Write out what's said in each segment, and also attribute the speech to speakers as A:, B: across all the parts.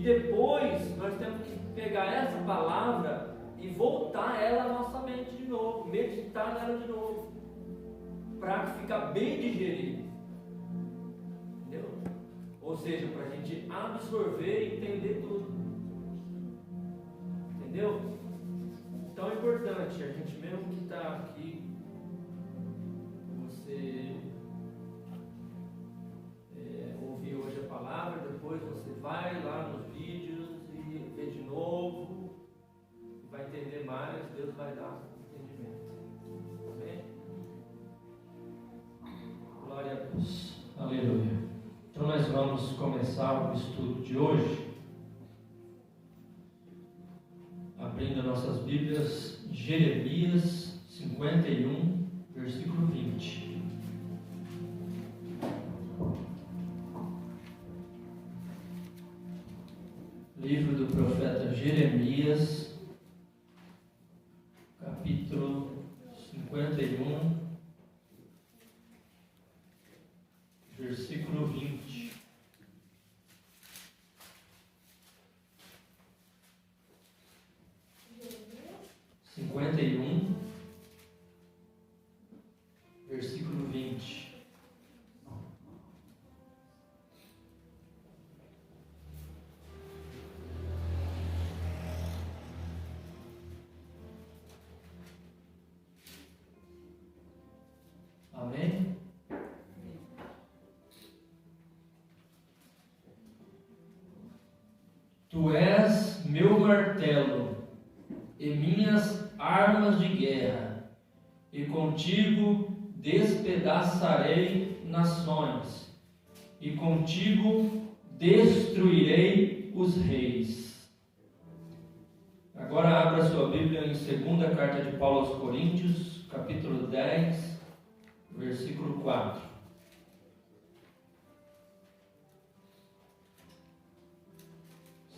A: depois nós temos que pegar essa palavra e voltar ela à nossa mente de novo, meditar nela de novo, para ficar bem digerida. Entendeu? Ou seja, para a gente absorver e entender tudo. Entendeu? Então é importante, a gente mesmo que está aqui, você ouvir hoje a palavra, depois você vai lá nos vídeos e vê de novo, vai entender mais, Deus vai dar entendimento. Amém? Glória a Deus.
B: Aleluia. Então nós vamos começar o estudo de hoje, abrindo nossas Bíblias, Jeremias 51, versículo 20. Livro do profeta Jeremias, capítulo 51, versículo 20. Cinquenta e um, versículo 20. Amém? Tu és meu martelo e minhas armas de guerra, e contigo despedaçarei nações, e contigo destruirei os reis. Agora abra sua Bíblia em 2ª carta de Paulo aos Coríntios, capítulo 10, versículo 4.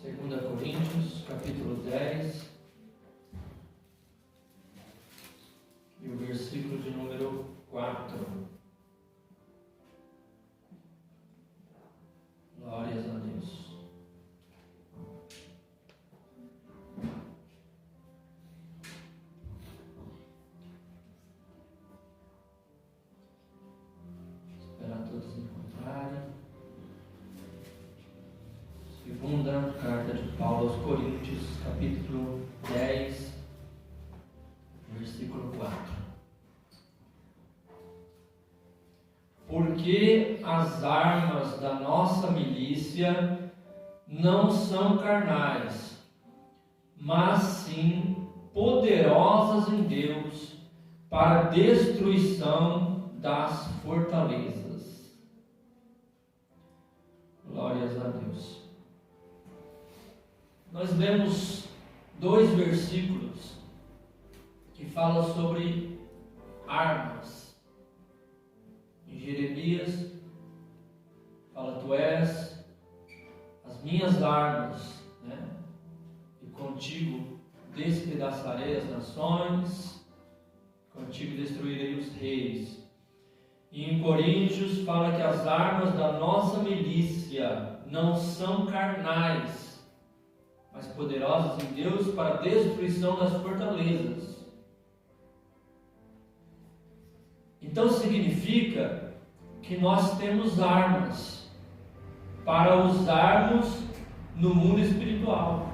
B: Segunda Coríntios, capítulo 10, e o versículo de número 4. Glórias a Deus. Esperar todos encontrarem. Segunda carta de Paulo aos Coríntios, capítulo 10, versículo 4. Porque as armas da nossa milícia não são carnais, mas sim poderosas em Deus para a destruição das fortalezas. Glórias a Deus. Nós lemos 2 versículos que falam sobre armas. Em Jeremias fala: tu és as minhas armas, né? E contigo despedaçarei as nações, contigo destruirei os reis. E em Coríntios fala que as armas da nossa milícia não são carnais, mas poderosas em Deus para a destruição das fortalezas. Então significa que nós temos armas para usarmos no mundo espiritual.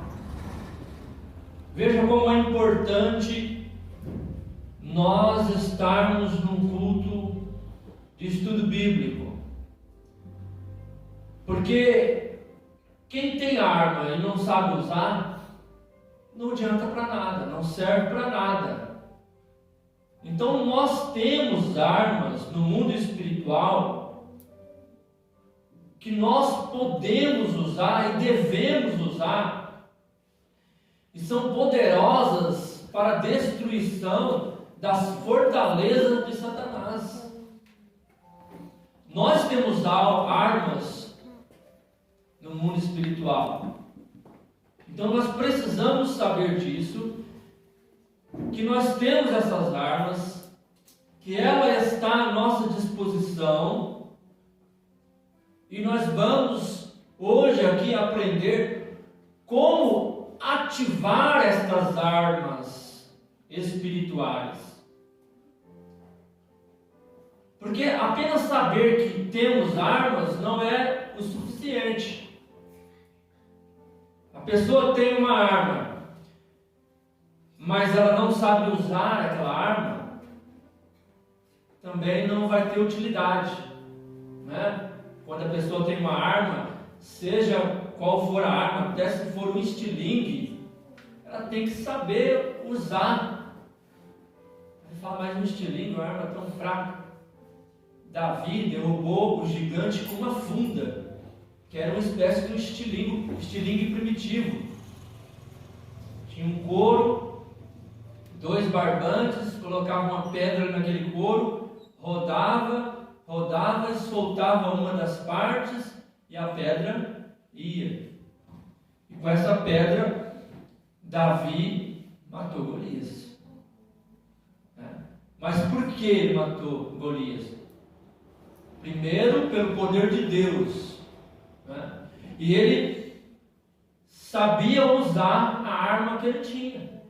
B: Veja como é importante nós estarmos num culto de estudo bíblico, porque quem tem arma e não sabe usar, não adianta para nada, não serve para nada. Então nós temos armas no mundo espiritual que nós podemos usar e devemos usar, e são poderosas para a destruição das fortalezas de Satanás. Nós temos armas no mundo espiritual. Então nós precisamos saber disso, que nós temos essas armas, que ela está à nossa disposição, e nós vamos hoje aqui aprender como ativar estas armas espirituais. Porque apenas saber que temos armas não é o suficiente. A pessoa tem uma arma, mas ela não sabe usar aquela arma, também não vai ter utilidade, né? Quando a pessoa tem uma arma, seja qual for a arma, até se for um estilingue, ela tem que saber usar. Você fala, mas um estilingue, uma arma tão fraca. Davi derrubou o gigante com uma funda, que era uma espécie de um estilingue primitivo. Tinha um couro, 2 barbantes, colocava uma pedra naquele couro, rodava e soltava uma das partes e a pedra ia. E com essa pedra, Davi matou Golias. Mas por que ele matou Golias? Primeiro, pelo poder de Deus, né? E ele sabia usar a arma que ele tinha.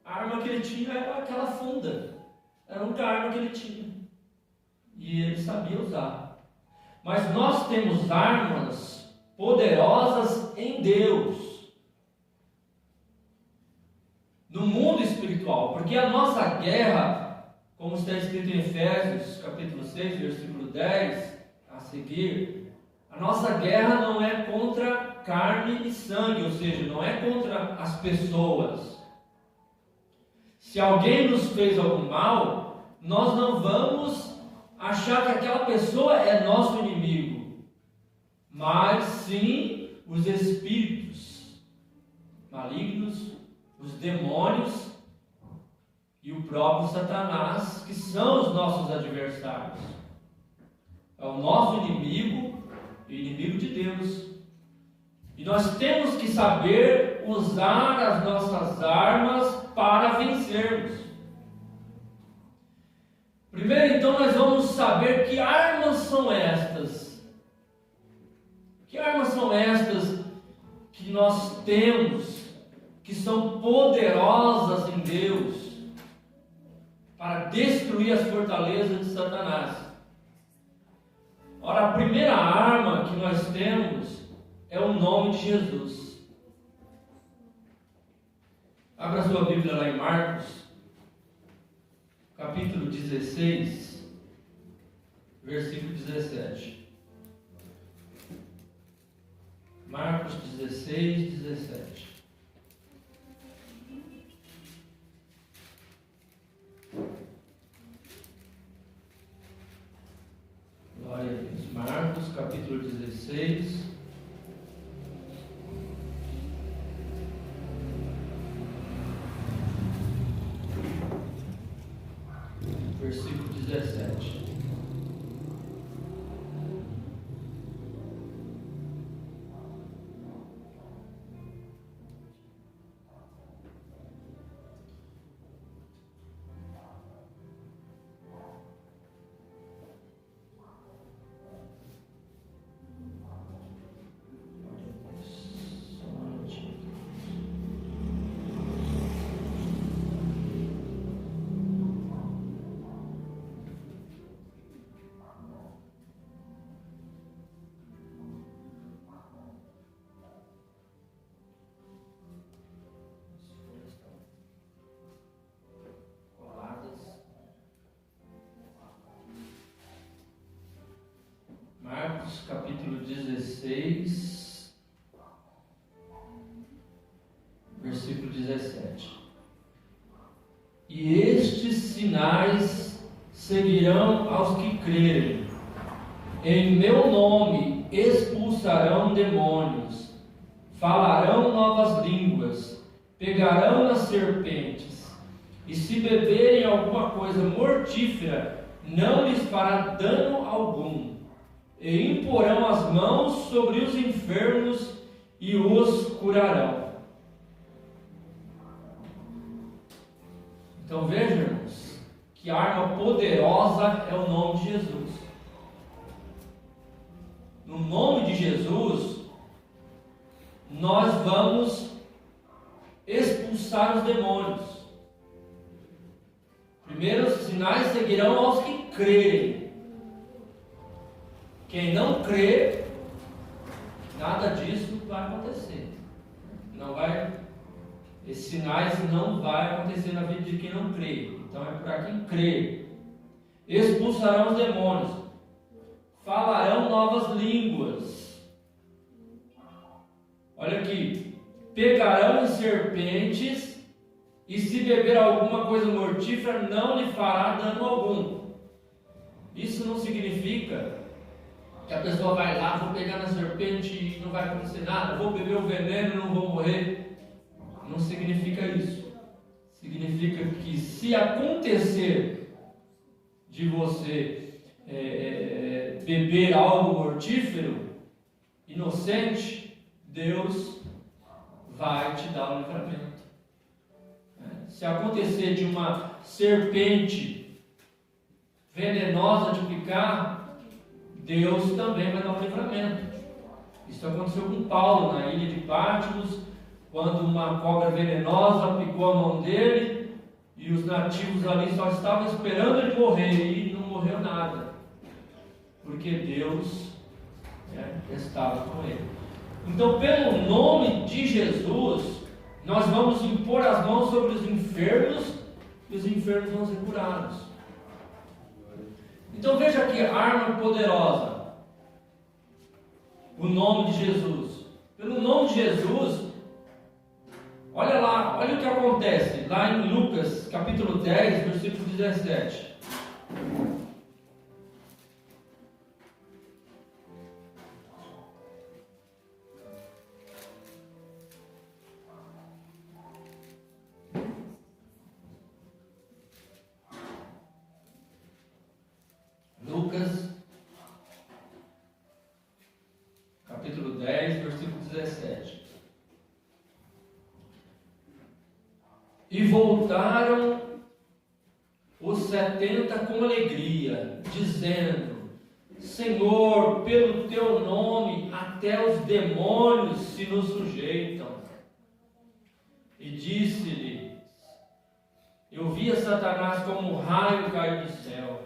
B: A arma que ele tinha era aquela funda, era a única arma que ele tinha, e ele sabia usar. Mas nós temos armas poderosas em Deus, no mundo espiritual, porque a nossa guerra, como está escrito em Efésios, capítulo 6, versículo 10, a seguir, a nossa guerra não é contra carne e sangue, ou seja, não é contra as pessoas. Se alguém nos fez algum mal, nós não vamos achar que aquela pessoa é nosso inimigo, mas sim os espíritos malignos, os demônios, e o próprio Satanás, que são os nossos adversários. É o nosso inimigo e inimigo de Deus. E nós temos que saber usar as nossas armas para vencermos. Primeiro, então, nós vamos saber que armas são estas. Que armas são estas que nós temos, que são poderosas em Deus, para destruir as fortalezas de Satanás. Ora, a primeira arma que nós temos é o nome de Jesus. Abra sua Bíblia lá em Marcos, capítulo 16, versículo 17. Marcos 16, 17. Glória a Deus. Marcos, capítulo 16. Versículo 17. Marcos capítulo 16, versículo 17. E estes sinais seguirão aos que crerem. Em meu nome expulsarão demônios, falarão novas línguas, pegarão nas serpentes, e se beberem alguma coisa mortífera, não lhes fará dano algum. E imporão as mãos sobre os enfermos e os curarão. Então vejamos que arma poderosa é o nome de Jesus. No nome de Jesus, nós vamos expulsar os demônios. Primeiro, os sinais seguirão aos que crerem. Quem não crê, nada disso vai acontecer. Esses sinais não vai acontecer na vida de quem não crê. Então é para quem crê. Expulsarão os demônios. Falarão novas línguas. Olha aqui. Pegarão em serpentes, e se beber alguma coisa mortífera, não lhe fará dano algum. Isso não significa que a pessoa vai lá, vou pegar na serpente e não vai acontecer nada, vou beber o veneno e não vou morrer. Não significa isso. Significa que se acontecer de você beber algo mortífero, inocente, Deus vai te dar o livramento. Se acontecer de uma serpente venenosa de picar, Deus também vai dar um livramento. Isso aconteceu com Paulo na ilha de Patmos, quando uma cobra venenosa picou a mão dele, e os nativos ali só estavam esperando ele morrer, e não morreu nada, porque Deus estava com ele. Então, pelo nome de Jesus, nós vamos impor as mãos sobre os enfermos, e os enfermos vão ser curados. Então veja aqui a arma poderosa, o nome de Jesus. Pelo nome de Jesus, olha lá, olha o que acontece lá em Lucas capítulo 10, versículo 17. Lucas, capítulo 10, versículo 17. E voltaram os 70 com alegria, dizendo: Senhor, pelo teu nome até os demônios se nos sujeitam. E disse-lhes: Eu via Satanás como um raio cair do céu.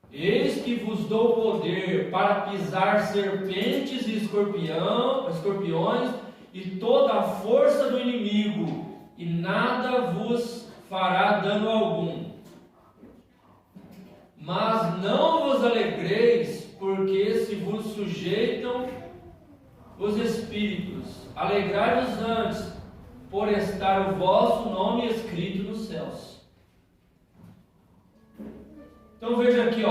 B: Eis que vos dou poder para pisar serpentes e escorpiões e toda a força do inimigo, e nada vos fará dano algum. Mas não vos alegreis, porque se vos sujeitam os espíritos. Alegrai-vos antes, por estar o vosso nome escrito nos céus. Então veja aqui,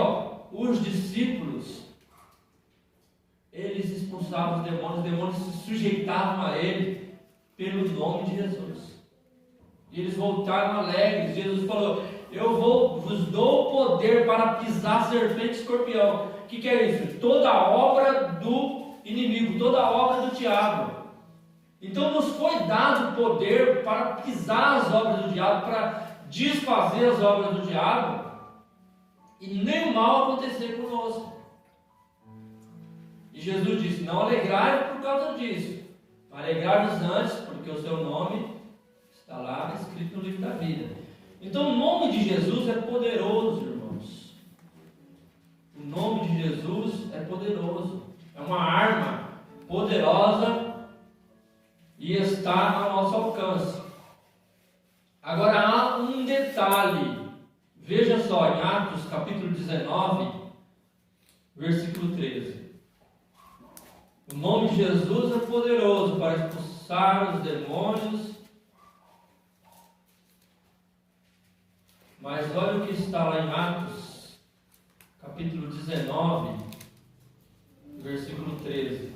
B: os discípulos, eles expulsavam os demônios se sujeitavam a ele pelo nome de Jesus. E eles voltaram alegres. Jesus falou: eu vos dou o poder para pisar serpente e escorpião. O que é isso? Toda a obra do inimigo, toda a obra do diabo. Então nos foi dado o poder para pisar as obras do diabo, para desfazer as obras do diabo, e nem o mal acontecer conosco. E Jesus disse: não alegrai-vos por causa disso, alegrai-vos antes, porque o seu nome está lá escrito no livro da vida. Então o nome de Jesus é poderoso, irmãos. O nome de Jesus é poderoso, é uma arma poderosa e está ao nosso alcance. Agora há um detalhe. Veja só, em Atos capítulo 19, versículo 13. O nome de Jesus é poderoso para expulsar os demônios. Mas olha o que está lá em Atos capítulo 19, versículo 13.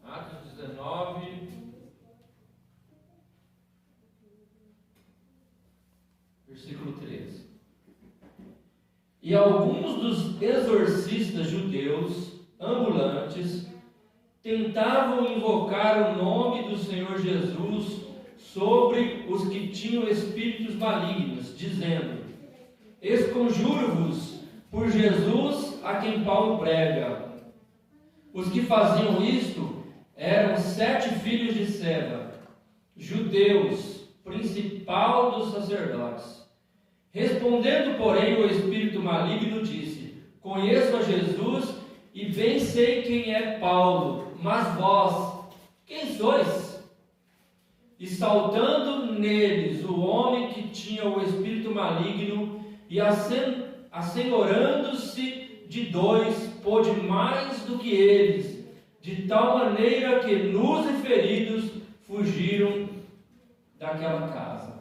B: Atos 19, versículo 13. E alguns dos exorcistas judeus ambulantes tentavam invocar o nome do Senhor Jesus sobre os que tinham espíritos malignos, dizendo: Esconjuro-vos por Jesus a quem Paulo prega. Os que faziam isto eram 7 filhos de Seva, judeus, principal dos sacerdotes. Respondendo, porém, o espírito maligno disse: Conheço a Jesus e bem sei quem é Paulo, mas vós, quem sois? E saltando neles o homem que tinha o espírito maligno, e assenhorando-se de 2, pôde mais do que eles, de tal maneira que nus e feridos fugiram daquela casa.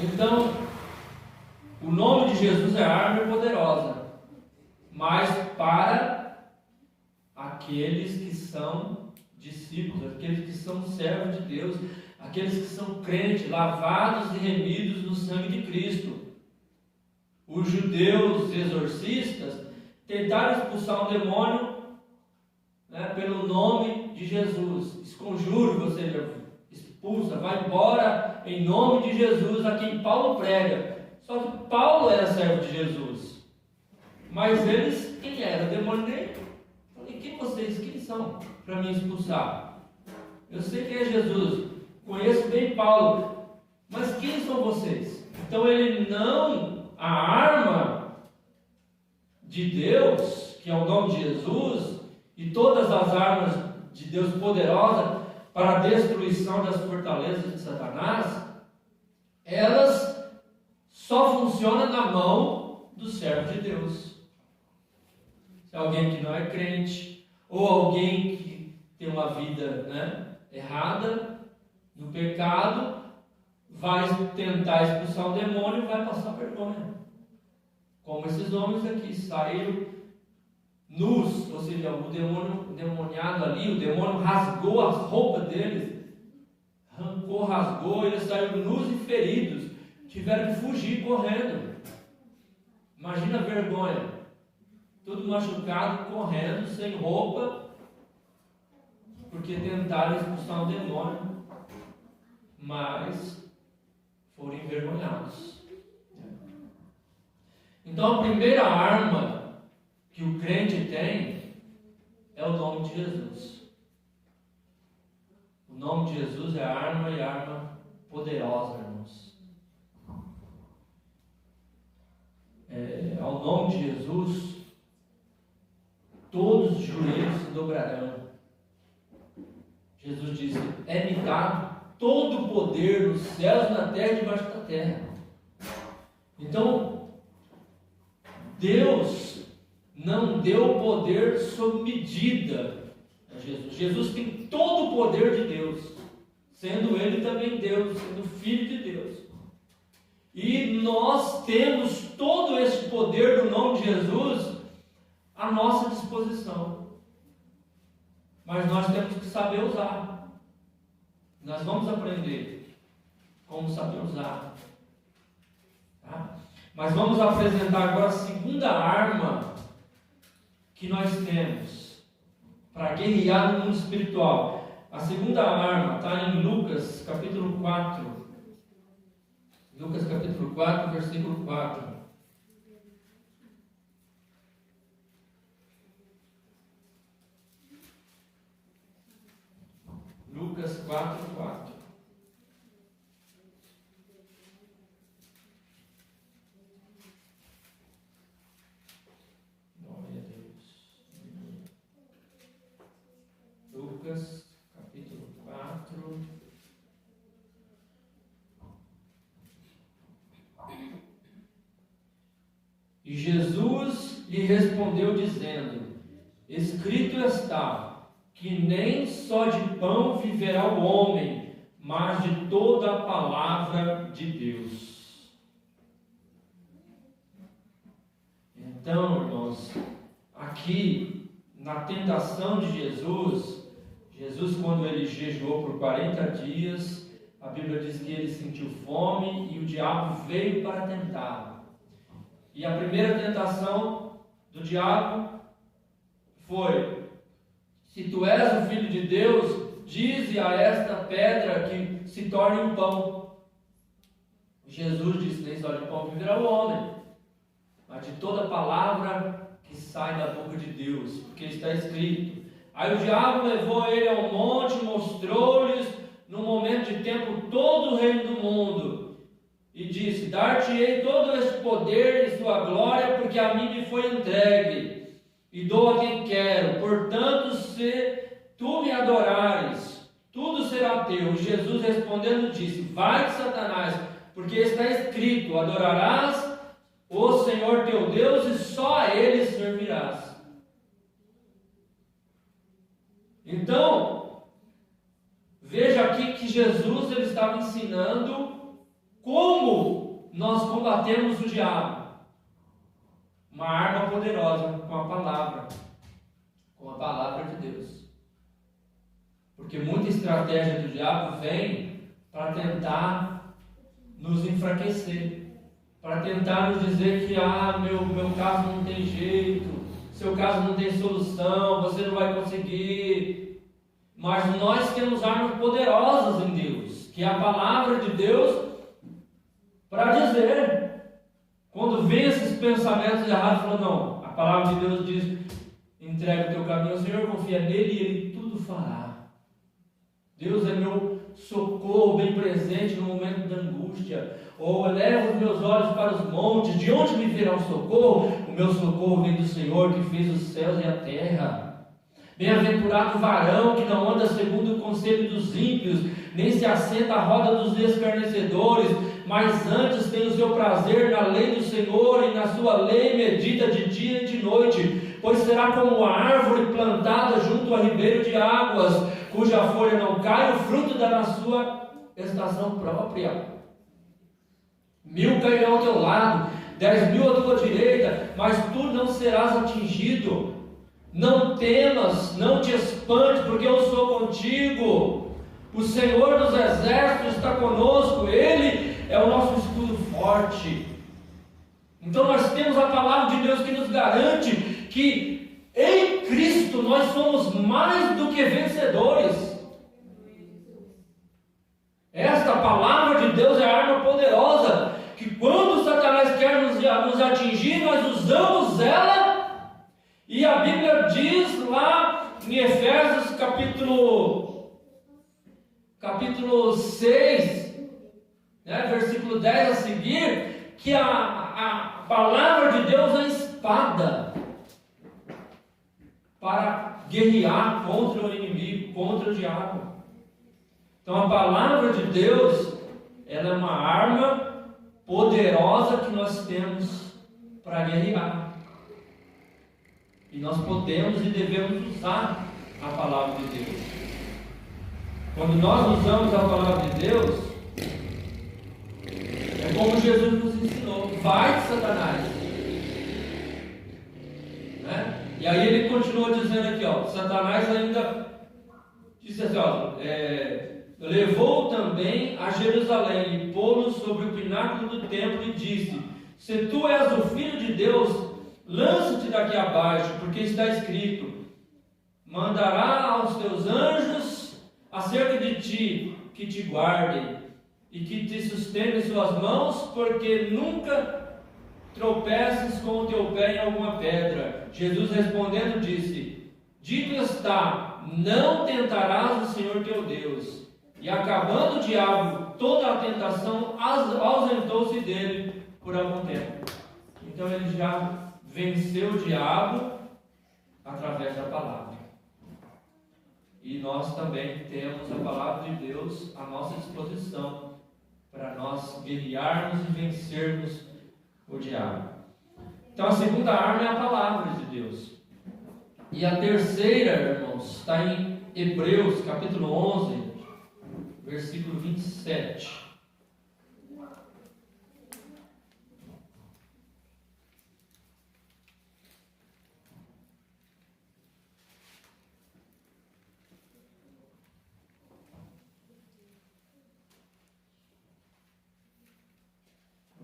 B: Então, o nome de Jesus é arma poderosa, mas para aqueles que são discípulos, aqueles que são servos de Deus, aqueles que são crentes, lavados e remidos no sangue de Cristo. Os judeus exorcistas tentaram expulsar um demônio, pelo nome de Jesus. Esconjuro, ou seja, expulsa, vai embora em nome de Jesus, a quem Paulo prega. Só que Paulo era servo de Jesus, mas eles, quem era? O demônio nem. Falei: quem são para me expulsar? Eu sei quem é Jesus, conheço bem Paulo, mas quem são vocês? Então ele não, a arma de Deus, que é o nome de Jesus, e todas as armas de Deus poderosas para a destruição das fortalezas de Satanás, elas só funcionam na mão do servo de Deus. Se alguém que não é crente, ou alguém que tem uma vida errada, no pecado, vai tentar expulsar um demônio e vai passar vergonha. Como esses homens aqui saíram nus, ou seja, o demoniado ali, o demônio rasgou as roupas deles, rasgou, eles saíram nus e feridos, tiveram que fugir correndo. Imagina a vergonha, tudo machucado, correndo, sem roupa, porque tentaram expulsar um demônio, mas foram envergonhados. Então a primeira arma que o crente tem é o nome de Jesus. O nome de Jesus é arma, e arma poderosa, irmãos. Ao nome de Jesus, todos os joelhos se dobrarão. Jesus disse: é-me dado todo o poder nos céus, na terra e debaixo da terra. Então, Deus não deu poder sob medida a Jesus. Jesus tem todo o poder de Deus, sendo Ele também Deus, sendo Filho de Deus. E nós temos todo esse poder do nome de Jesus à nossa disposição. Mas nós temos que saber usar. Nós vamos aprender como saber usar. Tá? Mas vamos apresentar agora a segunda arma que nós temos para guerrear no mundo espiritual. A segunda arma está em Lucas capítulo 4. Lucas capítulo 4, versículo 4. Lucas 4, 4. Glória a Deus. Lucas capítulo 4. E Jesus lhe respondeu dizendo: escrito está, que nem só de pão viverá o homem, mas de toda a palavra de Deus. Então, irmãos, aqui na tentação de Jesus, quando ele jejuou por 40 dias, a Bíblia diz que ele sentiu fome e o diabo veio para tentá-lo. E a primeira tentação do diabo foi: se tu és o Filho de Deus, dize a esta pedra que se torne um pão. Jesus disse: nem só de pão viverá o homem, mas de toda palavra que sai da boca de Deus, porque está escrito. Aí o diabo levou ele ao monte, mostrou-lhes num momento de tempo todo o reino do mundo, e disse: dar-te-ei todo este poder e sua glória, porque a mim me foi entregue, e dou a quem quero. Portanto, se tu me adorares, tudo será teu. Jesus respondendo disse: vai-te, Satanás, porque está escrito: adorarás o Senhor teu Deus e só a Ele servirás. Então, veja aqui que Jesus ele estava ensinando como nós combatemos o diabo. Uma arma poderosa, com a palavra de Deus. Porque muita estratégia do diabo vem para tentar nos enfraquecer, para tentar nos dizer que meu caso não tem jeito, seu caso não tem solução, você não vai conseguir. Mas nós temos armas poderosas em Deus, que é a palavra de Deus, para dizer, quando vem esses pensamentos errados, fala: não, a palavra de Deus diz: entrega o teu caminho ao Senhor, confia nele e Ele tudo fará. Deus é meu socorro bem presente no momento da angústia. Ou eleva os meus olhos para os montes, de onde me virá o socorro? O meu socorro vem do Senhor, que fez os céus e a terra. Bem-aventurado o varão que não anda segundo o conselho dos ímpios, nem se assenta à roda dos escarnecedores, mas antes tem o seu prazer na lei do Senhor, e na sua lei medita de dia e de noite. Pois será como a árvore plantada junto a ribeiro de águas, cuja folha não cai, o fruto dá na sua estação própria. 1000 cairão ao teu lado, 10.000 à tua direita, mas tu não serás atingido. Não temas, não te espantes, porque eu sou contigo. O Senhor dos exércitos está conosco, Ele é o nosso escudo forte. Então nós temos a palavra de Deus que nos garante que em Cristo nós somos mais do que vencedores. Esta palavra de Deus é a arma poderosa, que quando Satanás quer nos atingir, nós usamos ela. E a Bíblia diz lá em Efésios capítulo 6, versículo 10 a seguir, que a palavra de Deus é a espada para guerrear contra o inimigo, contra o diabo. Então a palavra de Deus, ela é uma arma poderosa que nós temos para guerrear. E nós podemos e devemos usar a palavra de Deus. Quando nós usamos a palavra de Deus, é como Jesus nos ensinou: vai, Satanás. E aí ele continua dizendo aqui, Satanás ainda disse assim, levou também a Jerusalém e pô-lo sobre o pináculo do templo e disse: se tu és o Filho de Deus, lança-te daqui abaixo, porque está escrito: mandará aos teus anjos acerca de ti, que te guardem e que te sustentem em suas mãos, porque nunca tropeces com o teu pé em alguma pedra. Jesus respondendo disse: dito está, não tentarás o Senhor teu Deus. E acabando o diabo toda a tentação, ausentou-se dele por algum tempo. Então ele já venceu o diabo através da palavra. E nós também temos a palavra de Deus à nossa disposição para nós guerrearmos e vencermos o diabo. Então a segunda arma é a palavra de Deus. E a terceira, irmãos, está em Hebreus capítulo 11, versículo 27.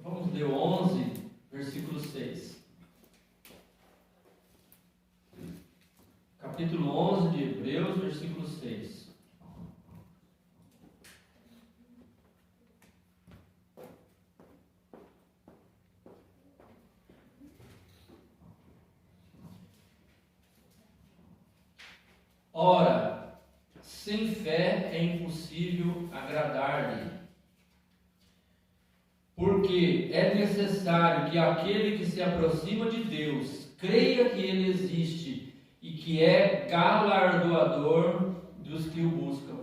B: Vamos ler 11, versículo 6. Capítulo 11 de Hebreus, versículo 6. Ora, sem fé é impossível agradar-lhe. Porque é necessário que aquele que se aproxima de Deus creia que Ele existe e que é galardoador dos que o buscam.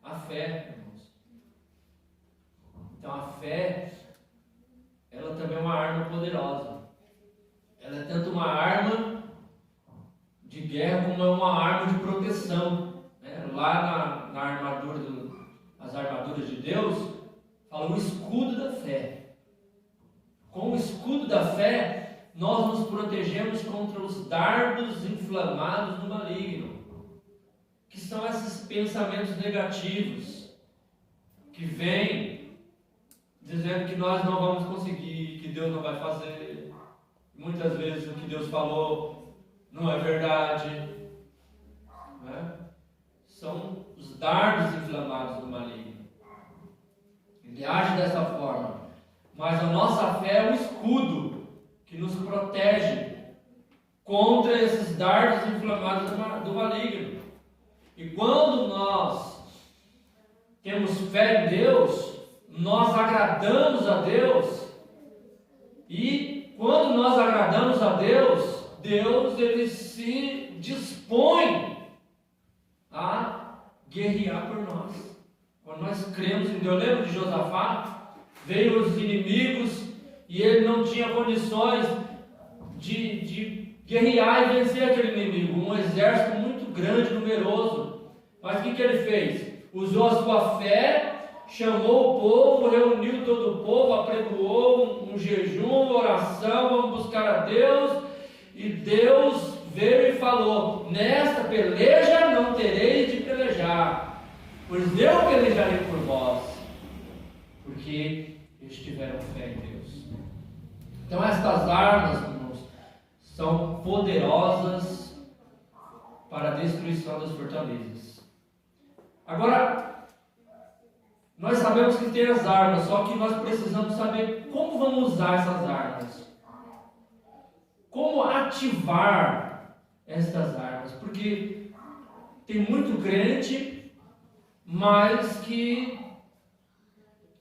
B: A fé, irmãos. Então a fé, ela também é uma arma poderosa. Ela é tanto uma arma de guerra como é uma arma de proteção. Lá na armadura, as armaduras de Deus, fala o escudo da fé. Com o escudo da fé, nós nos protegemos contra os dardos inflamados do maligno, que são esses pensamentos negativos, que vêm dizendo que nós não vamos conseguir, que Deus não vai fazer. Muitas vezes o que Deus falou não é verdade. Né? São os dardos inflamados do maligno. Ele age dessa forma. Mas a nossa fé é um escudo que nos protege contra esses dardos inflamados do maligno. E quando nós temos fé em Deus, nós agradamos a Deus. E quando nós agradamos a Deus, Deus ele se dispõe a guerrear por nós. Quando nós cremos em Deus, lembra de Josafá? Veio os inimigos e ele não tinha condições de guerrear e vencer aquele inimigo. Um exército muito grande, numeroso. Mas o que ele fez? Usou a sua fé, chamou o povo, reuniu todo o povo, apregoou um jejum, uma oração, vamos buscar a Deus. E Deus veio e falou: nesta peleja não tereis de pelejar, pois eu pelejarei por vós, porque eles tiveram fé em Deus. Então estas armas, irmãos, são poderosas para a destruição das fortalezas. Agora, nós sabemos que tem as armas, só que nós precisamos saber como vamos usar essas armas. Como ativar estas armas? Porque tem muito crente, mas que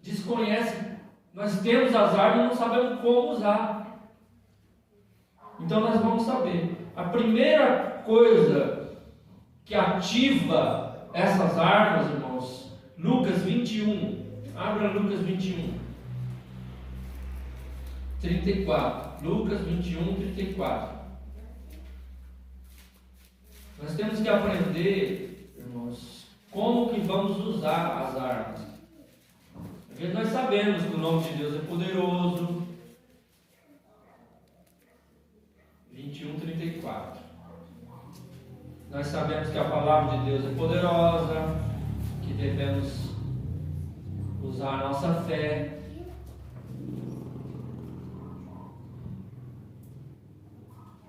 B: desconhece. Nós temos as armas e não sabemos como usar. Então nós vamos saber. A primeira coisa que ativa essas armas, irmãos, Lucas 21. Abra Lucas 21. 34. Lucas 21, 34. Nós temos que aprender, irmãos, como que vamos usar as armas. Porque nós sabemos que o nome de Deus é poderoso. 21, 34. Nós sabemos que a palavra de Deus é poderosa, que devemos usar a nossa fé.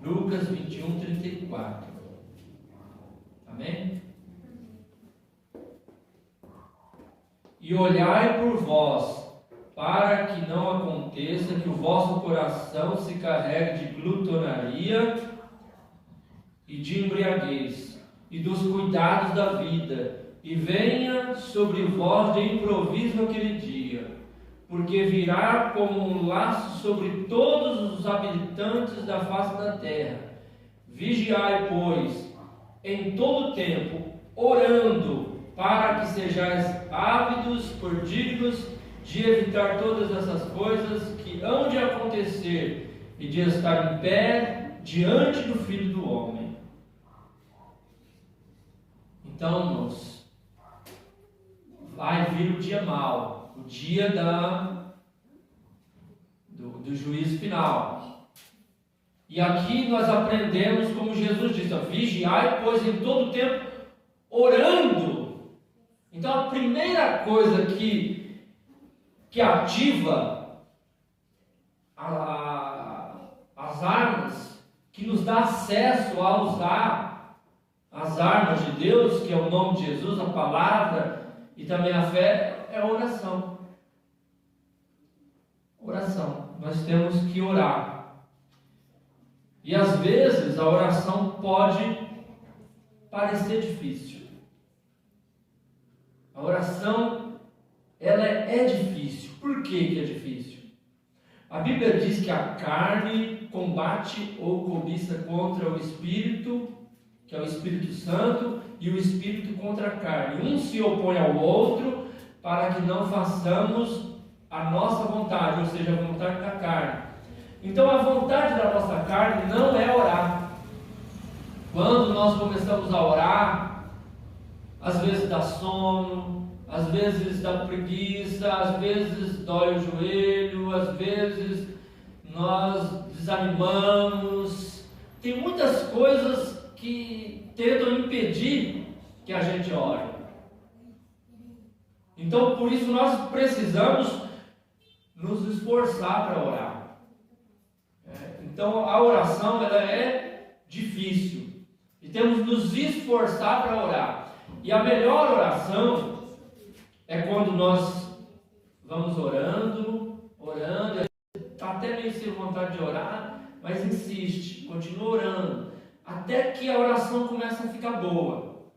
B: Lucas 21, 34. Amém? E olhai por vós, para que não aconteça que o vosso coração se carregue de glutonaria e de embriaguez, e dos cuidados da vida, e venha sobre vós de improviso aquele dia, porque virá como um laço sobre todos os habitantes da face da terra. Vigiai, pois, em todo tempo, orando, para que sejais ávidos por dignos de evitar todas essas coisas que hão de acontecer e de estar em pé diante do Filho do Homem. Então, irmãos, vai vir o dia mau, o dia do juízo final. E aqui nós aprendemos, como Jesus disse: vigiai, pois, em todo tempo, orando. Então a primeira coisa que ativa as armas, que nos dá acesso a usar as armas de Deus, que é o nome de Jesus, a palavra e também a fé, é a oração. Oração. Nós temos que orar. E às vezes a oração pode parecer difícil. A oração, ela é difícil. Por que é difícil? A Bíblia diz que a carne combate ou cobiça contra o Espírito, que é o Espírito Santo, e o Espírito contra a carne. Um se opõe ao outro para que não façamos a nossa vontade, ou seja, a vontade da carne. Então a vontade da nossa carne não é orar. Quando nós começamos a orar, às vezes dá sono, às vezes dá preguiça, às vezes dói o joelho, às vezes nós desanimamos. Tem muitas coisas que tentam impedir que a gente ore. Então, por isso nós precisamos nos esforçar para orar. Então, a oração ela é difícil e temos que nos esforçar para orar. E a melhor oração é quando nós vamos orando, está até meio sem vontade de orar, mas insiste, continua orando, até que a oração começa a ficar boa.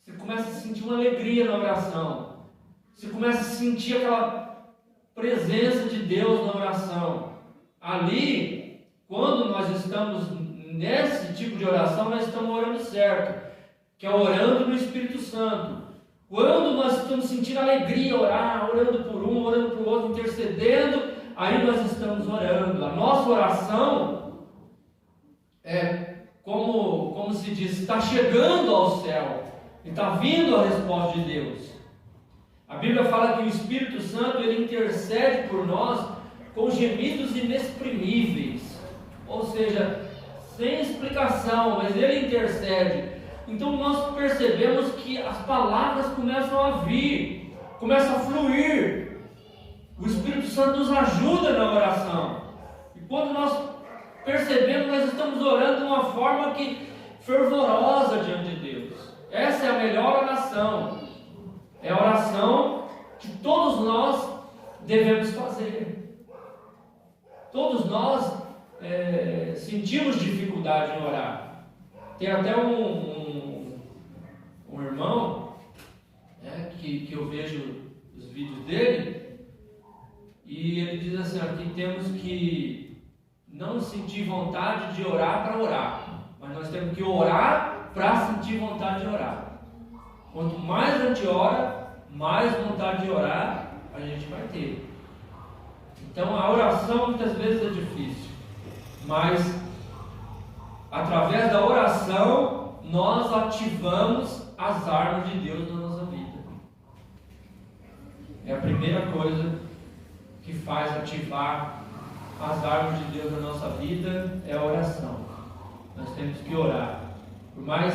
B: Você começa a sentir uma alegria na oração. Você começa a sentir aquela presença de Deus na oração. Ali, quando nós estamos nesse tipo de oração, nós estamos orando certo, que é orando no Espírito Santo. Quando nós estamos sentindo alegria orar, orando por um, orando por outro, intercedendo, aí nós estamos orando. A nossa oração é como se diz, está chegando ao céu e está vindo a resposta de Deus. A Bíblia fala que o Espírito Santo ele intercede por nós com gemidos inexprimíveis, ou seja, sem explicação, mas ele intercede. Então nós percebemos que as palavras começam a vir, começam a fluir. O Espírito Santo nos ajuda na oração. E quando nós percebemos, nós estamos orando de uma forma fervorosa diante de Deus. Essa é a melhor oração. É a oração que todos nós devemos fazer. Todos nós sentimos dificuldade em orar. Tem até um irmão que eu vejo os vídeos dele, e ele diz assim: aqui temos que não sentir vontade de orar para orar, mas nós temos que orar para sentir vontade de orar. Quanto mais a gente ora, mais vontade de orar a gente vai ter. Então a oração muitas vezes é difícil, mas através da oração nós ativamos as armas de Deus na nossa vida. É a primeira coisa que faz ativar as armas de Deus na nossa vida, é a oração. Nós temos que orar. Por mais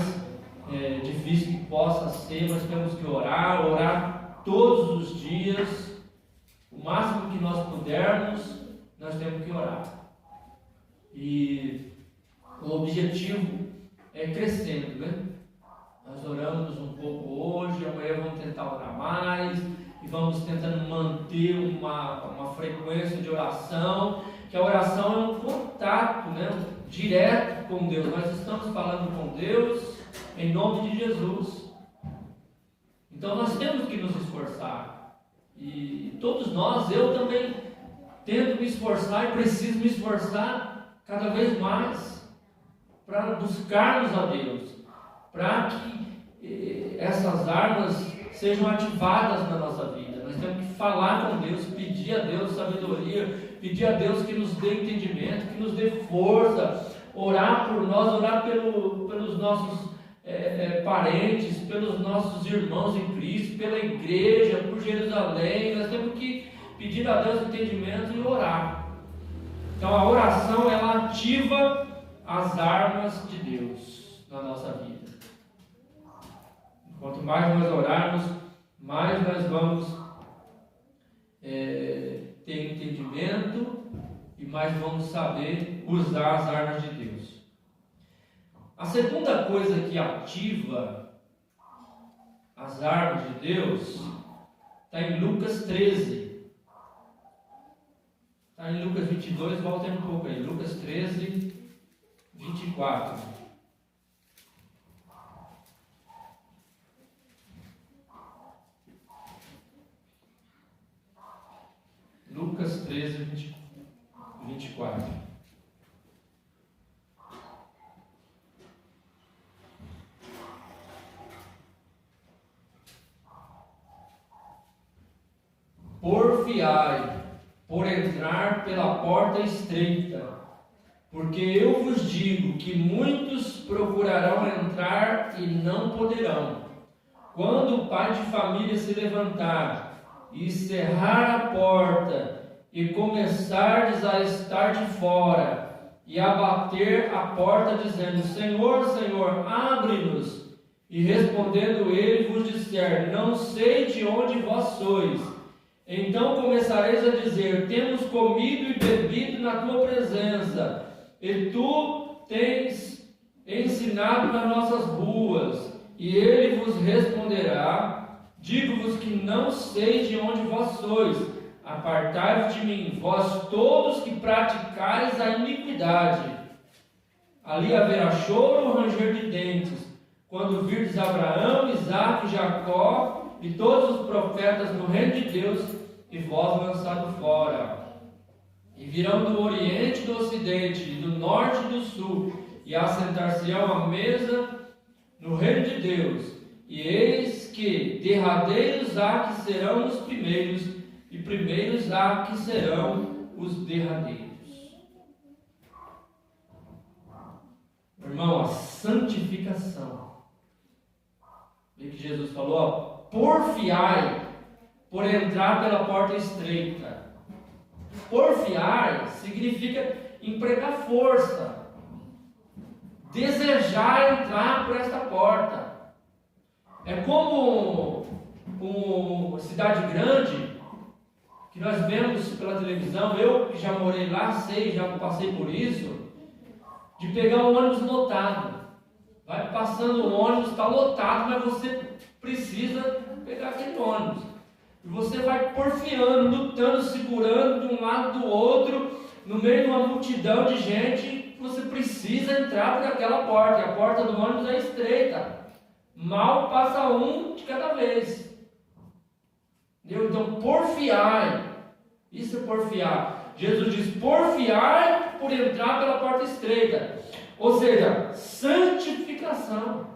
B: difícil que possa ser, nós temos que orar todos os dias, o máximo que nós pudermos, nós temos que orar. E o objetivo é crescendo, né? Nós oramos um pouco hoje, amanhã vamos tentar orar mais, e vamos tentando manter uma frequência de oração, que a oração é um contato, né, direto com Deus. Nós estamos falando com Deus em nome de Jesus. Então nós temos que nos esforçar. E todos nós, eu também tento me esforçar e preciso me esforçar cada vez mais para buscarmos a Deus, para que essas armas sejam ativadas na nossa vida. Nós temos que falar com Deus, pedir a Deus sabedoria, pedir a Deus que nos dê entendimento, que nos dê força, orar por nós, orar pelos nossos parentes, pelos nossos irmãos em Cristo, pela igreja, por Jerusalém. Nós temos que pedir a Deus entendimento e orar. Então a oração, ela ativa as armas de Deus na nossa vida. Quanto mais nós orarmos, mais nós vamos ter entendimento e mais vamos saber usar as armas de Deus. A segunda coisa que ativa as armas de Deus está em Lucas 13. Está em Lucas 22, volta um pouco aí. Lucas 13, 24. Lucas 13, 24. Porfiai por entrar pela porta estreita, porque eu vos digo que muitos procurarão entrar e não poderão. Quando o pai de família se levantar e cerrar a porta, e começardes a estar de fora, e a bater a porta, dizendo: Senhor, Senhor, abre-nos. E respondendo ele vos disser: Não sei de onde vós sois. Então começareis a dizer: Temos comido e bebido na tua presença, e tu tens ensinado nas nossas ruas. E ele vos responderá: Digo-vos que não sei de onde vós sois. Apartai-vos de mim, vós todos que praticais a iniquidade. Ali haverá choro ou ranger de dentes, quando virdes Abraão, Isaque, Jacó e todos os profetas no reino de Deus, e vós lançado fora. E virão do oriente e do ocidente, e do norte e do sul, e assentar-se-ão à mesa no reino de Deus. E eis que derradeiros há que serão os primeiros, e primeiros há que serão os derradeiros. Irmão, a santificação. Vê que Jesus falou: ó, porfiai por entrar pela porta estreita. Porfiar significa empregar força, desejar entrar por esta porta. É como cidade grande, que nós vemos pela televisão. Eu que já morei lá, sei, já passei por isso, de pegar um ônibus lotado. Vai passando o ônibus, está lotado, mas você precisa pegar aquele ônibus. E você vai porfiando, lutando, segurando de um lado do outro, no meio de uma multidão de gente. Você precisa entrar por aquela porta, e a porta do ônibus é estreita. Mal passa um de cada vez. Então, porfiai. Isso é porfiar. Jesus diz: porfiai por entrar pela porta estreita. Ou seja, santificação.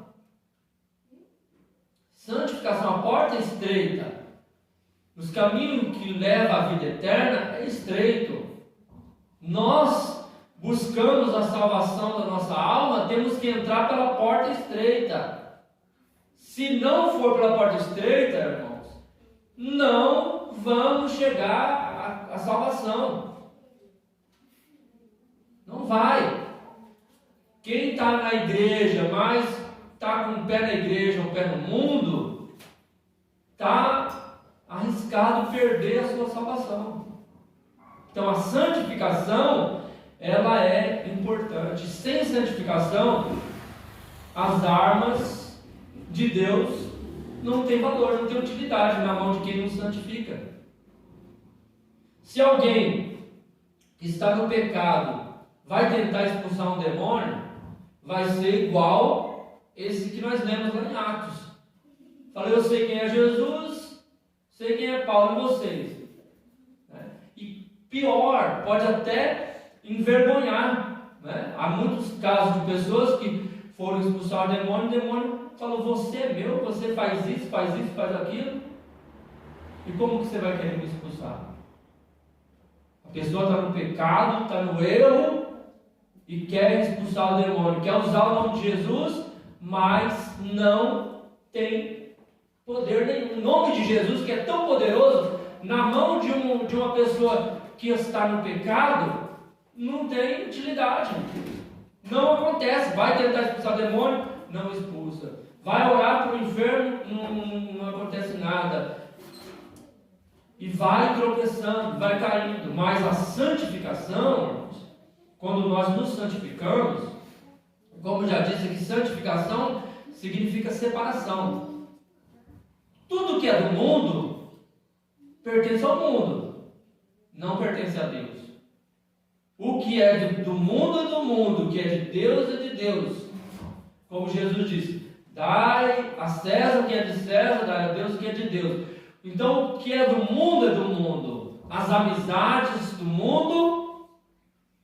B: Santificação, a porta estreita. Os caminhos que levam à vida eterna é estreito. Nós buscamos a salvação da nossa alma, temos que entrar pela porta estreita. Se não for pela porta estreita, irmãos, não vamos chegar à salvação. Não vai. Quem está na igreja, mas está com um pé na igreja, um pé no mundo, está arriscado perder a sua salvação. Então a santificação, ela é importante. Sem santificação, as armas de Deus não tem valor, não tem utilidade na mão de quem não santifica. Se alguém que está no pecado vai tentar expulsar um demônio, vai ser igual esse que nós lemos lá em Atos. Falei: eu sei quem é Jesus, sei quem é Paulo e vocês. E pior, pode até envergonhar. Há muitos casos de pessoas que foram expulsar o demônio falou: você é meu, você faz isso, faz aquilo. E como que você vai querer me expulsar? A pessoa está no pecado, está no erro e quer expulsar o demônio, quer usar o nome de Jesus, mas não tem poder nenhum. O nome de Jesus, que é tão poderoso, na mão de uma pessoa que está no pecado, não tem utilidade. Não acontece. Vai tentar expulsar o demônio, não expulsa. Vai orar para o inferno, não acontece nada. E vai tropeçando, vai caindo. Mas a santificação, irmãos, quando nós nos santificamos, como já disse aqui, santificação significa separação. Tudo que é do mundo pertence ao mundo, não pertence a Deus. O que é do mundo é do mundo, o que é de Deus é de Deus. Como Jesus disse: dai a César o que é de César, dai a Deus o que é de Deus. Então, o que é do mundo é do mundo. As amizades do mundo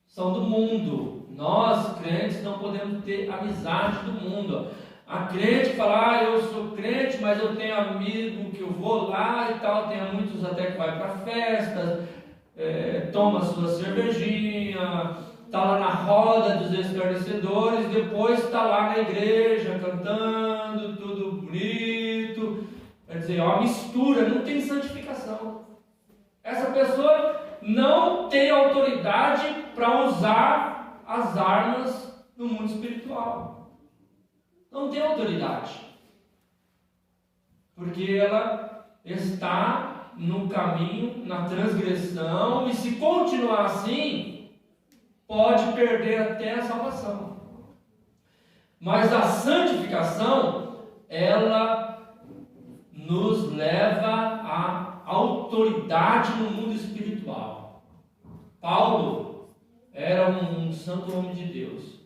B: são do mundo. Nós, crentes, não podemos ter amizade do mundo. A crente fala, eu sou crente, mas eu tenho amigo que eu vou lá e tal. Tem muitos até que vai para festas, toma sua cervejinha, está lá na roda dos escarnecedores, depois está lá na igreja cantando, tudo bonito. Quer dizer, é uma mistura, não tem santificação. Essa pessoa não tem autoridade para usar as armas no mundo espiritual. Não tem autoridade. Porque ela está no caminho, na transgressão, e se continuar assim, pode perder até a salvação. Mas a santificação, ela nos leva à autoridade no mundo espiritual. Paulo era um santo homem de Deus.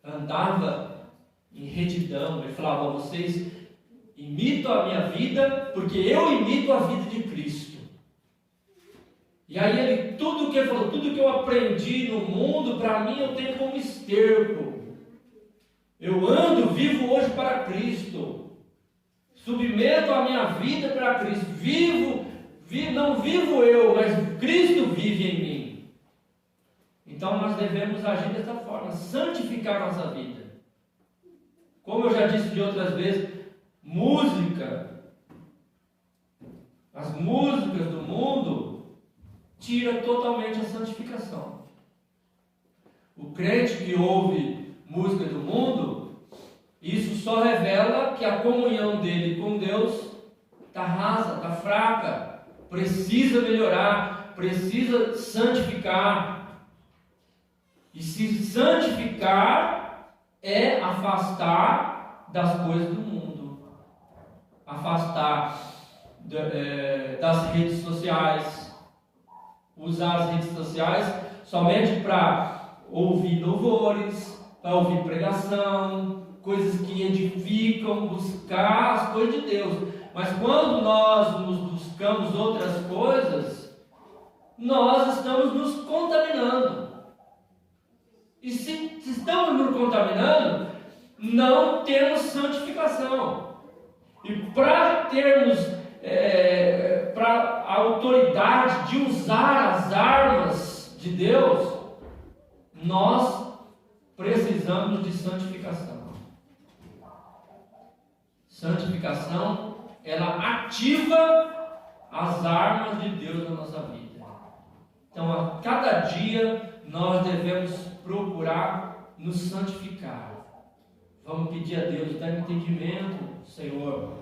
B: Andava em retidão. Ele falava, vocês imitam a minha vida, porque eu imito a vida de Cristo. E aí ele, tudo que ele falou, tudo que eu aprendi no mundo, para mim eu tenho como esterco. Eu ando, vivo hoje para Cristo. Submeto a minha vida para Cristo. Não vivo eu, mas Cristo vive em mim. Então nós devemos agir dessa forma, santificar nossa vida. Como eu já disse de outras vezes, música, as músicas do mundo tira totalmente a santificação. O crente que ouve música do mundo, isso só revela que a comunhão dele com Deus está rasa, está fraca, precisa melhorar, precisa santificar. E se santificar é afastar das coisas do mundo, afastar das redes sociais, usar as redes sociais somente para ouvir louvores, para ouvir pregação, coisas que edificam, buscar as coisas de Deus. Mas quando nós buscamos outras coisas, nós estamos nos contaminando. E se estamos nos contaminando, não temos santificação. E para termos para a autoridade de usar as armas de Deus, nós precisamos de santificação. Santificação, ela ativa as armas de Deus na nossa vida. Então, a cada dia nós devemos procurar nos santificar. Vamos pedir a Deus, dá entendimento, Senhor,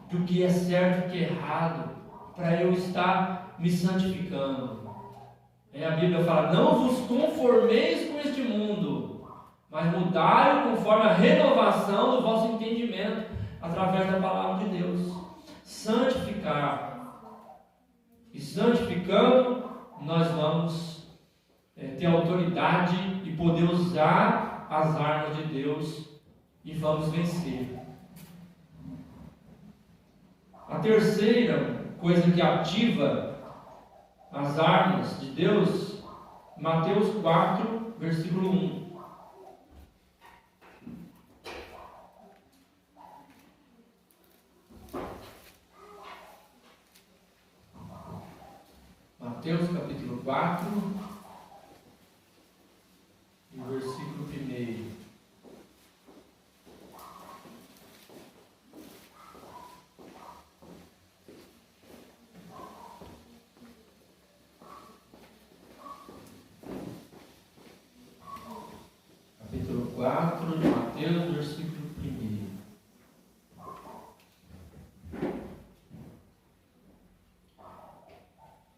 B: do que é certo e o que é errado, para eu estar me santificando. A Bíblia fala, não vos conformeis com este mundo, mas mudai conforme a renovação do vosso entendimento, através da palavra de Deus. Santificar. E santificando, nós vamos ter autoridade e poder usar as armas de Deus e vamos vencer. A terceira coisa que ativa as armas de Deus, Mateus 4, versículo 1. Mateus capítulo 4, e versículo 1. Capítulo 4 de Mateus, versículo 1.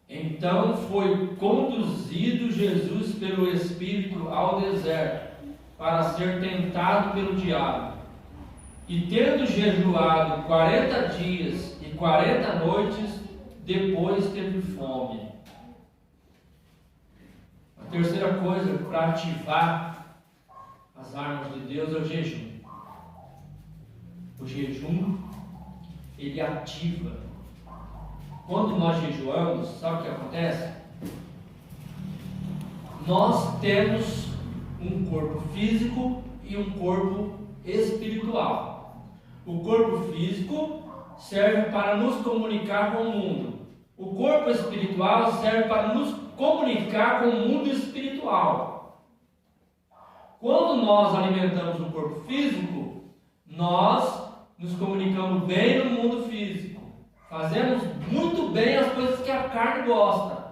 B: Então foi conduzido Jesus pelo Espírito ao deserto, para ser tentado pelo diabo. E tendo jejuado 40 dias e 40 noites, depois teve fome. A terceira coisa para ativar as armas de Deus é o jejum. O jejum, ele ativa quando nós jejuamos, sabe o que acontece? Nós temos um corpo físico e um corpo espiritual. O corpo físico serve para nos comunicar com o mundo. O corpo espiritual serve para nos comunicar com o mundo espiritual. Quando nós alimentamos o corpo físico, nós nos comunicamos bem no mundo físico. Fazemos muito bem as coisas que a carne gosta.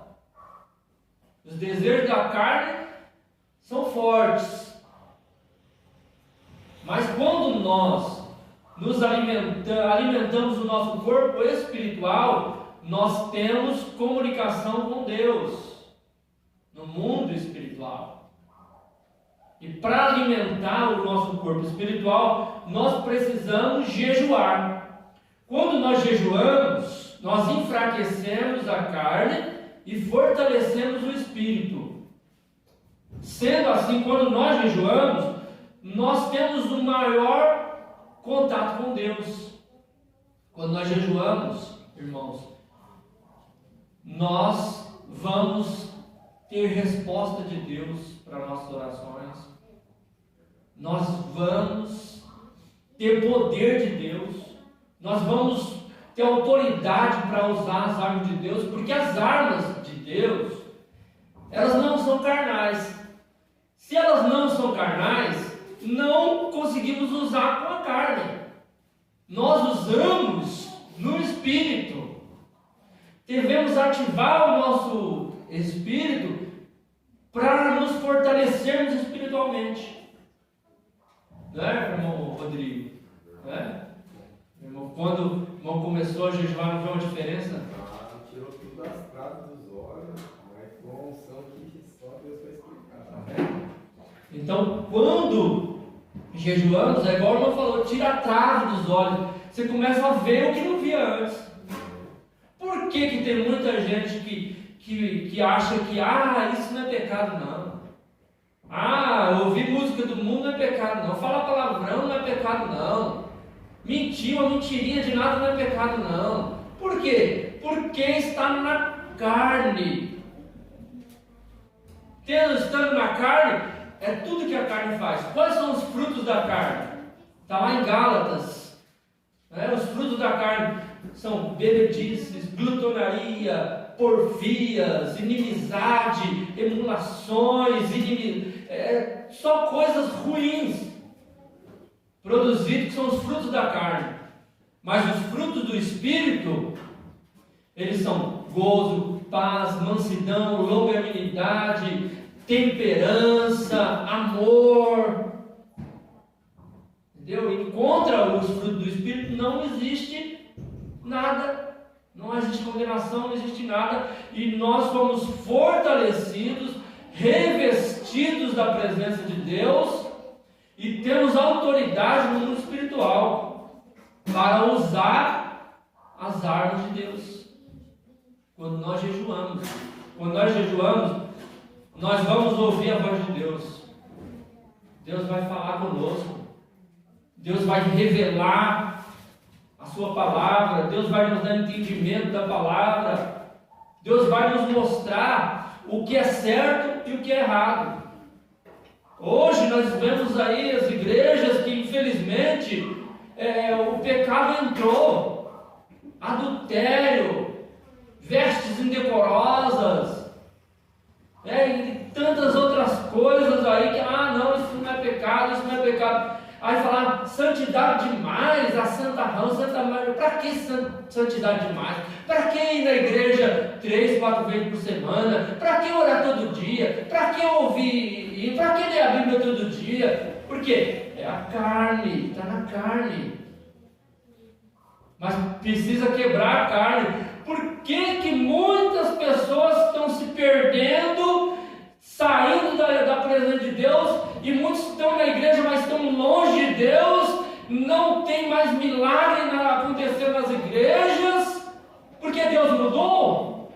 B: Os desejos da carne são fortes. Mas quando nós nos alimentamos o nosso corpo espiritual, nós temos comunicação com Deus no mundo espiritual. E para alimentar o nosso corpo espiritual, nós precisamos jejuar. Quando nós jejuamos, nós enfraquecemos a carne e fortalecemos o espírito. Sendo assim, quando nós jejuamos, nós temos um maior contato com Deus. Quando nós jejuamos, irmãos, nós vamos ter resposta de Deus para nossas orações. Nós vamos ter poder de Deus. Nós vamos ter autoridade para usar as armas de Deus, porque as armas de Deus, elas não são carnais. Se elas não são carnais, não conseguimos usar com a carne. Nós usamos no espírito. Devemos ativar o nosso espírito para nos fortalecermos espiritualmente. Não é, irmão Rodrigo? Não é? Irmão, quando o irmão começou a jejuar, não viu uma diferença?
C: Tirou tudo das traves dos olhos, mas com uma unção que só Deus vai explicar.
B: Então, quando jejuamos, é igual o irmão falou, tira a trave dos olhos. Você começa a ver o que não via antes. Por que tem muita gente que acha que isso não é pecado, não? Ouvir música do mundo não é pecado, não. Falar palavrão não é pecado, não. Mentir, uma mentirinha de nada não é pecado, não. Por quê? Porque está na carne. Estando na carne, é tudo que a carne faz. Quais são os frutos da carne? Está lá em Gálatas. Os frutos da carne são bebedices, glutonaria, porfias, inimizade, emulações, só coisas ruins produzidas, que são os frutos da carne. Mas os frutos do Espírito, eles são gozo, paz, mansidão, longanimidade, temperança, amor. Entendeu? E contra os frutos do Espírito não existe nada, não existe condenação, não existe nada, e nós somos fortalecidos, revestidos da presença de Deus, e temos autoridade no mundo espiritual para usar as armas de Deus. Quando nós jejuamos, nós vamos ouvir a voz de Deus. Deus vai falar conosco. Deus vai revelar a sua palavra. Deus vai nos dar entendimento da palavra. Deus vai nos mostrar o que é certo e o que é errado. Hoje nós vemos aí as igrejas que infelizmente o pecado entrou. Adultério, vestes indecorosas, e tantas outras coisas aí que, não, isso não é pecado, isso não é pecado. Aí falar santidade demais, a Santa Rã, para que santidade demais? Para que ir na igreja 3, 4 vezes por semana? Para que orar todo dia? Para que ouvir? Para que ler a Bíblia todo dia? Por quê? É a carne, está na carne. Mas precisa quebrar a carne. Por que muitas pessoas estão se perdendo, saindo da presença de Deus, e muitos estão na igreja, mas estão longe de Deus? Não tem mais milagre acontecendo nas igrejas, porque Deus mudou?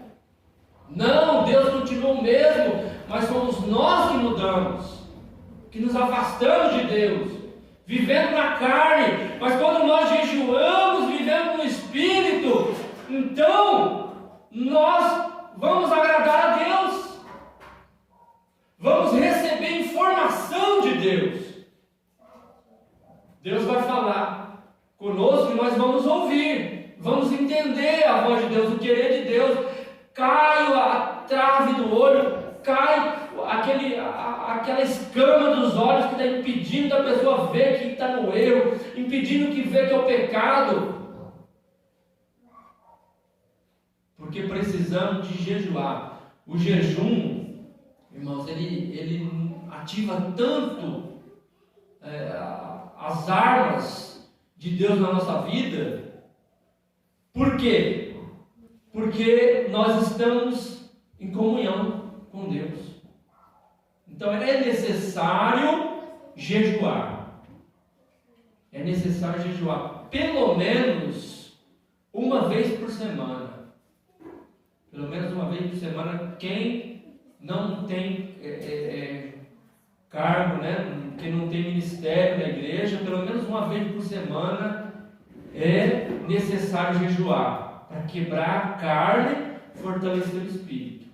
B: Não, Deus continua o mesmo, mas somos nós que mudamos, que nos afastamos de Deus, vivendo na carne. Mas quando nós jejuamos, vivendo no Espírito, então nós vamos agradar a Deus. Vamos receber informação de Deus. Deus vai falar conosco e nós vamos ouvir. Vamos entender a voz de Deus, o querer de Deus. Cai a trave do olho, cai aquela escama dos olhos que está impedindo a pessoa ver que está no erro, impedindo que vê que é o pecado. Porque precisamos de jejuar. O jejum, irmãos, ele ativa tanto as armas de Deus na nossa vida. Por quê? Porque nós estamos em comunhão com Deus. Então é necessário jejuar. É necessário jejuar pelo menos uma vez por semana. Pelo menos uma vez por semana. Quem não tem cargo, né? Quem não tem ministério na igreja, pelo menos uma vez por semana é necessário jejuar para quebrar a carne, fortalecer o espírito.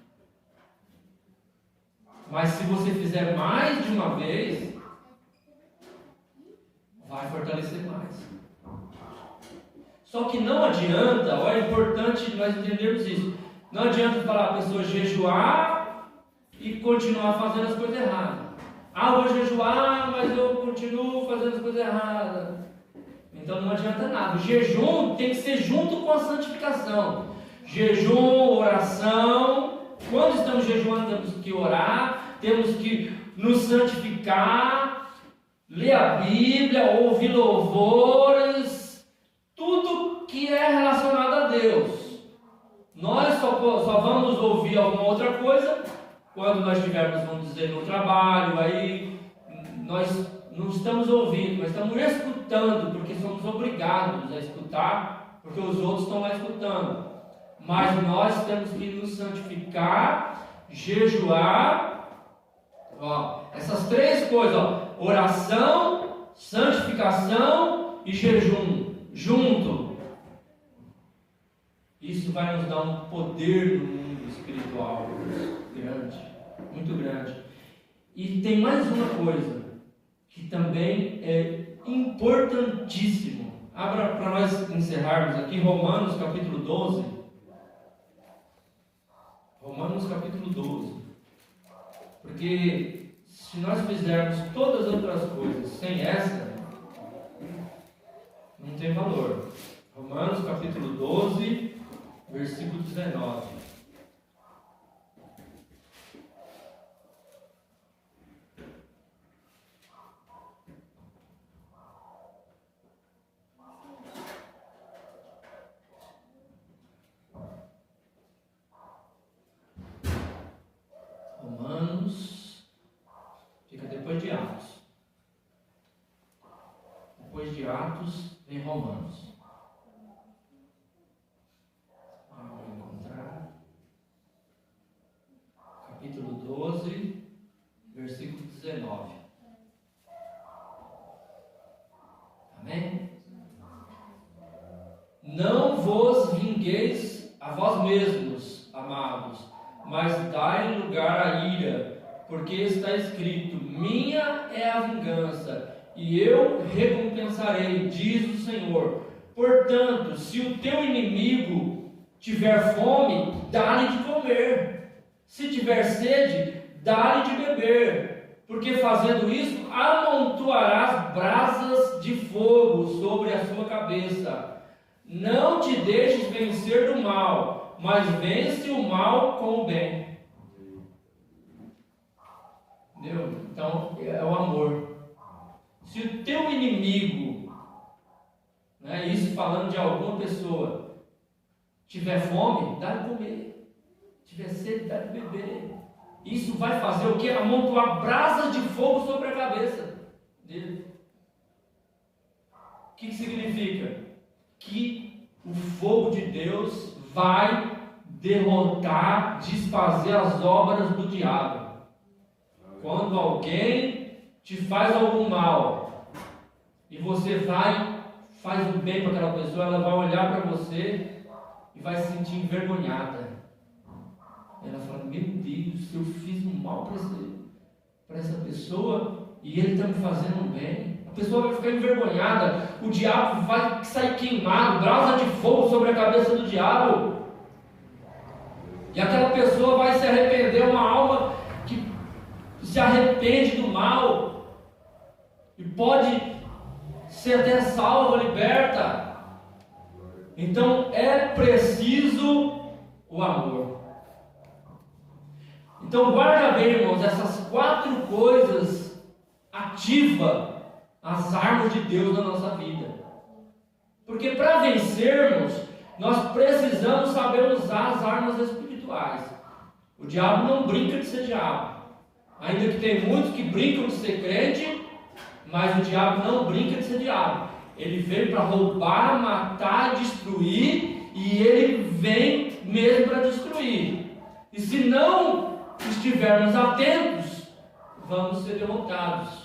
B: Mas se você fizer mais de uma vez, vai fortalecer mais. Só que não adianta, olha, é importante nós entendermos isso. Não adianta falar a pessoa jejuar e continuar fazendo as coisas erradas. Eu vou jejuar, mas eu continuo fazendo as coisas erradas. Então não adianta nada. O jejum tem que ser junto com a santificação. Jejum, oração. Quando estamos jejuando, temos que orar, temos que nos santificar, ler a Bíblia, ouvir louvores, tudo que é relacionado a Deus. Nós só vamos ouvir alguma outra coisa quando nós estivermos, vamos dizer, no trabalho, aí nós não estamos ouvindo, nós estamos escutando, porque somos obrigados a escutar, porque os outros estão lá escutando. Mas nós temos que nos santificar, jejuar, essas três coisas, oração, santificação e jejum, junto. Isso vai nos dar um poder no mundo espiritual grande, muito grande. E tem mais uma coisa que também é importantíssimo. Abra para nós encerrarmos aqui Romanos capítulo 12. Romanos capítulo 12. Porque se nós fizermos todas as outras coisas sem essa, não tem valor. Romanos capítulo 12, versículo 19. Romanos, fica depois de Atos. Depois de Atos vem Romanos. Vou encontrar. Capítulo 12, versículo 19. Amém? Não vos vingueis a vós mesmos, amados, mas dai lugar à ira, porque está escrito: minha é a vingança, e eu recompensarei, diz o Senhor. Portanto, se o teu inimigo tiver fome, dá-lhe de comer, se tiver sede, dá-lhe de beber, porque fazendo isso, amontoarás brasas de fogo sobre a sua cabeça. Não te deixes vencer do mal, mas vence o mal com o bem. Entendeu? Então é o amor. Se o teu inimigo, né, isso falando de alguma pessoa, tiver fome, dá de comer. Tiver sede, dá de beber. Isso vai fazer o que? Amontoar brasas de fogo sobre a cabeça dele. O que significa? Que o fogo de Deus vai derrotar, desfazer as obras do diabo. Quando alguém te faz algum mal e você faz o bem para aquela pessoa, ela vai olhar para você e vai se sentir envergonhada. Ela fala: meu Deus, se eu fiz um mal para essa pessoa e ele está me fazendo um bem. A pessoa vai ficar envergonhada, o diabo vai sair queimado, brasa de fogo sobre a cabeça do diabo. E aquela pessoa vai se arrepender, uma alma que se arrepende do mal e pode ser até salva, liberta. Então é preciso o amor. Então guarda bem, irmãos, essas 4 coisas ativa as armas de Deus na nossa vida. Porque para vencermos, nós precisamos saber usar as armas espirituais. O diabo não brinca de ser diabo. Ainda que tem muitos que brincam de ser crente, mas o diabo não brinca de ser diabo. Ele veio para roubar, matar, destruir, e ele vem mesmo para destruir. E se não estivermos atentos, vamos ser derrotados.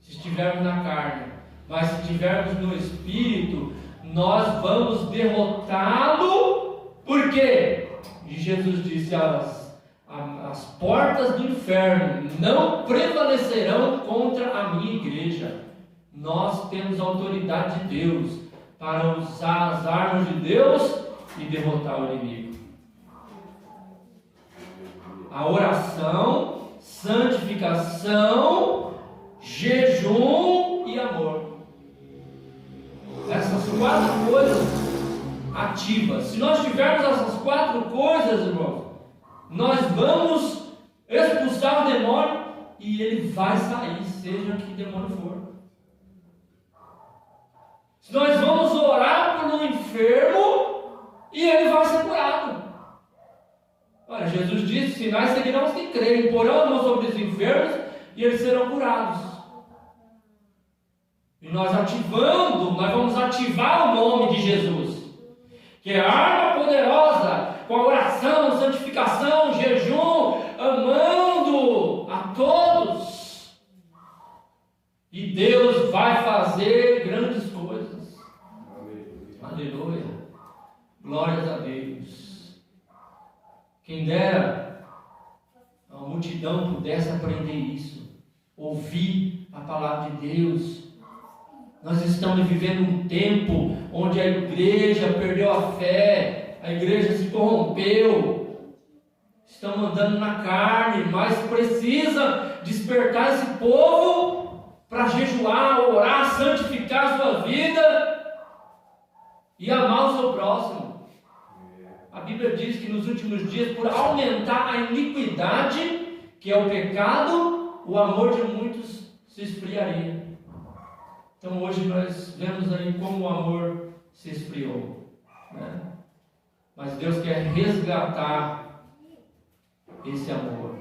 B: Se estivermos na carne, mas se estivermos no Espírito, nós vamos derrotá-lo. Por quê? E Jesus disse: as portas do inferno não prevalecerão contra a minha igreja. Nós temos a autoridade de Deus para usar as armas de Deus e derrotar o inimigo. A oração, santificação, jejum e amor. Essas 4 coisas ativas. Se nós tivermos essas 4 coisas, irmãos, nós vamos expulsar o demônio e ele vai sair, seja que demônio for. Se nós vamos orar por um enfermo e ele vai ser curado. Olha, Jesus disse: sinais seguirão os que creem, porão a mão sobre os enfermos e eles serão curados. E nós vamos ativar o nome de Jesus, que é a arma poderosa, com a oração, santificação, jejum, amando a todos. E Deus vai fazer grandes coisas. Aleluia. Glórias a Deus. Quem dera a multidão pudesse aprender isso, ouvir a palavra de Deus. Nós estamos vivendo um tempo onde a igreja perdeu a fé, a igreja se corrompeu, estamos andando na carne, mas precisa despertar esse povo para jejuar, orar, santificar a sua vida e amar o seu próximo. A Bíblia diz que nos últimos dias, por aumentar a iniquidade, que é o pecado, o amor de muitos se esfriaria. Então hoje nós vemos aí como o amor se esfriou, né? Mas Deus quer resgatar esse amor.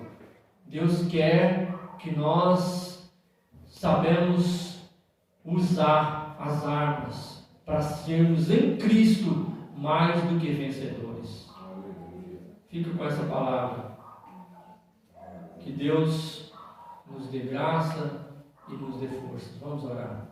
B: Deus quer que nós sabemos usar as armas para sermos em Cristo mais do que vencedores. Fica com essa palavra. Que Deus nos dê graça e nos dê força. Vamos orar.